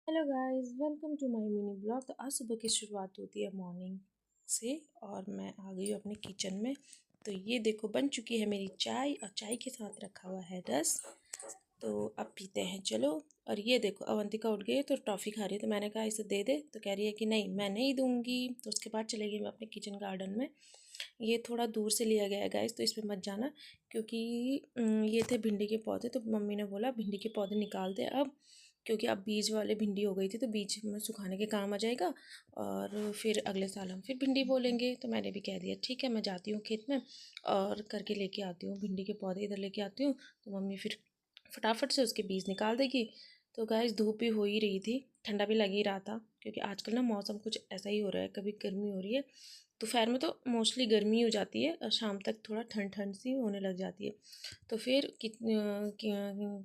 Hello guys, welcome to my mini blog. तो आज सुबह की शुरुआत होती है मॉर्निंग से और मैं आ गई हूँ अपने किचन में। तो ये देखो बन चुकी है मेरी चाय और चाय के साथ रखा हुआ है रस। तो अब पीते हैं चलो। और ये देखो अवंतिका उठ गई है तो टॉफ़ी खा रही है, तो मैंने कहा इसे दे दे, तो कह रही है कि नहीं मैं नहीं दूँगी। तो उसके बाद चले गई मैं अपने किचन गार्डन में। ये थोड़ा दूर से लिया गया है गाइस, तो इसमें मत जाना क्योंकि ये थे भिंडी के पौधे। तो मम्मी ने बोला भिंडी के पौधे निकाल दे अब, क्योंकि अब बीज वाले भिंडी हो गई थी तो बीज में सुखाने के काम आ जाएगा और फिर अगले साल हम फिर भिंडी बोलेंगे। तो मैंने भी कह दिया ठीक है, मैं जाती हूँ खेत में और करके लेके आती हूँ भिंडी के पौधे, इधर लेके आती हूँ। तो मम्मी फिर फटाफट से उसके बीज निकाल देगी। तो गाइस धूप भी हो ही रही थी, ठंडा भी लग ही रहा था क्योंकि आजकल ना मौसम कुछ ऐसा ही हो रहा है, कभी गर्मी हो रही है। दोपहर में तो मोस्टली गर्मी हो जाती है और शाम तक थोड़ा ठंड ठंड सी होने लग जाती है। तो फिर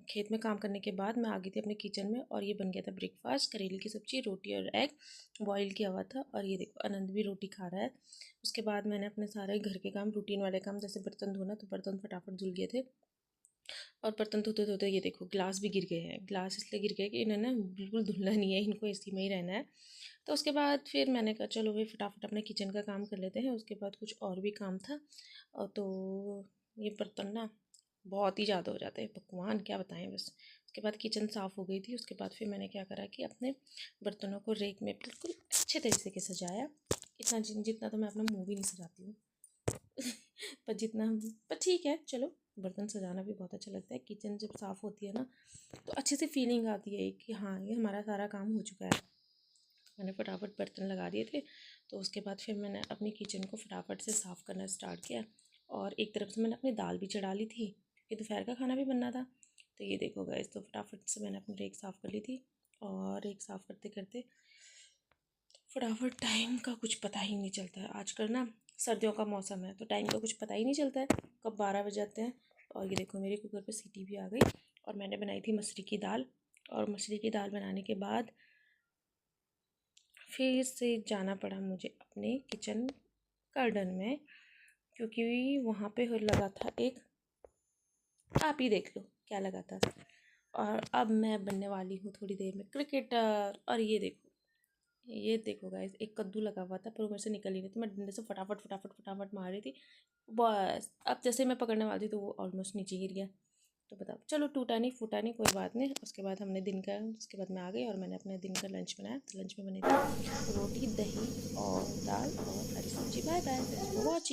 खेत में काम करने के बाद मैं आ गई थी अपने किचन में और ये बन गया था ब्रेकफास्ट, करेले की सब्ज़ी, रोटी और एग बॉईल किया हुआ था। और ये देखो आनंद भी रोटी खा रहा है। उसके बाद मैंने अपने सारे घर के काम, रूटीन वाले काम, जैसे बर्तन धोना, तो बर्तन फटाफट धुल गए थे। और बर्तन धोते धोते ये देखो गिलास भी गिर गए हैं। गिलास इसलिए गिर गए कि इन्हें ना बिल्कुल धुलना नहीं है, इनको इसी में ही रहना है। तो उसके बाद फिर मैंने कहा चलो भाई फटाफट अपने किचन का काम कर लेते हैं। उसके बाद कुछ और भी काम था और तो ये बर्तन ना बहुत ही ज़्यादा हो जाते हैं, पकवान क्या बताएं बस। उसके बाद किचन साफ़ हो गई थी। उसके बाद फिर मैंने क्या करा कि अपने बर्तनों को रेक में बिल्कुल अच्छे तरीके से सजाया। इतना जितना तो मैं अपना मुँह भी नहीं सजाती हूँ पर जितना, पर ठीक है चलो, बर्तन सजाना भी बहुत अच्छा लगता है। किचन जब साफ़ होती है ना तो अच्छे से फीलिंग आती है कि हाँ ये हमारा सारा काम हो चुका है। मैंने फटाफट बर्तन लगा दिए थे। तो उसके बाद फिर मैंने अपनी किचन को फटाफट से साफ़ करना स्टार्ट किया। और एक तरफ से मैंने अपनी दाल भी चढ़ा ली थी क्योंकि दोपहर का खाना भी बनना था। तो ये देखो गाइस, तो फटाफट से मैंने अपनी रेक साफ़ कर ली थी। और रेक साफ़ करते करते फटाफट टाइम का कुछ पता ही नहीं चलता है। आजकल ना सर्दियों का मौसम है तो टाइम का कुछ पता ही नहीं चलता है, कब 12 बज जाते हैं। और ये देखो मेरे कुकर पे सीटी भी आ गई। और मैंने बनाई थी मसूरी की दाल। और मसूरी की दाल बनाने के बाद फिर से जाना पड़ा मुझे अपने किचन गार्डन में, क्योंकि वहाँ पे लगा था एक, आप ही देख लो क्या लगा था। और अब मैं बनने वाली हूँ थोड़ी देर में क्रिकेटर। और ये देखो गाइस, एक कद्दू लगा हुआ था पर वो मेरे से निकल ही नहीं, तो मैं डंडे से फटाफट फटाफट फटाफट मार रही थी। बस अब जैसे मैं पकड़ने वाली थी तो वो ऑलमोस्ट नीचे गिर गया। तो बताओ, चलो टूटा नहीं फूटा नहीं, कोई बात नहीं। उसके बाद हमने दिन का, उसके बाद मैं आ गई और मैंने अपने दिन का लंच बनाया। तो लंच में बनी थी रोटी, दही और दाल और हरी सब्जी। Bye bye, thanks for watching.